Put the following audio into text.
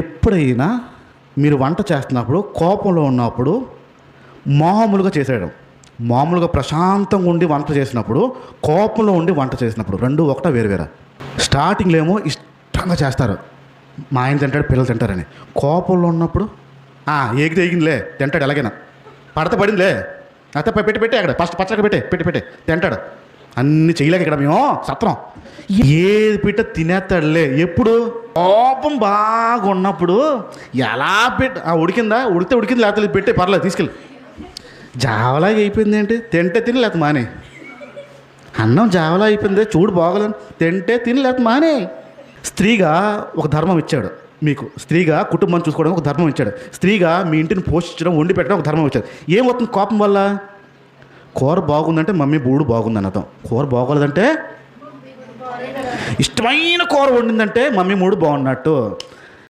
ఎప్పుడైనా మీరు వంట చేస్తున్నప్పుడు కోపంలో ఉన్నప్పుడు మామూలుగా చేసేయడం, మామూలుగా ప్రశాంతంగా ఉండి వంట చేసినప్పుడు, కోపంలో ఉండి వంట చేసినప్పుడు రెండు ఒకట వేరువేరా. స్టార్టింగ్లో ఏమో ఇష్టంగా చేస్తారు, మా ఆయన తింటాడు పిల్లలు తింటారని. కోపంలో ఉన్నప్పుడు ఏగితే ఏగిందిలే తింటాడు, ఎలాగైనా పడితే పడిందిలే అయితే పెట్టి పెట్టి అక్కడ ఫస్ట్ పచ్చగా పెట్టి తింటాడు. అన్ని చేయలేక ఇక్కడ మేము సత్రం ఏది పిట్ట తినేస్తాడులే. ఎప్పుడు కోపం బాగా ఉన్నప్పుడు ఎలా ఉడికితే ఉడికింది, లేకపోతే పెట్టే పర్లేదు తీసుకెళ్ళి. జావలాగా అయిపోయింది ఏంటి, తింటే తిని లేకపోతే మానే. అన్నం జావలా అయిపోయింది చూడు బాగోలేదు, తింటే తిని లేకపోతే మానే. స్త్రీగా ఒక ధర్మం ఇచ్చాడు మీకు, స్త్రీగా కుటుంబం చూసుకోవడం ఒక ధర్మం ఇచ్చాడు, స్త్రీగా మీ ఇంటిని పోషించడం వండి పెట్టడం ఒక ధర్మం ఇచ్చాడు. ఏమవుతుంది కోపం వల్ల? కూర బాగుందంటే మమ్మీ బూడు బాగుందని అర్థం, కూర బాగోలేదంటే ఇష్టమైన కూర వండిందంటే మమ్మీ మూడు బాగున్నట్టు.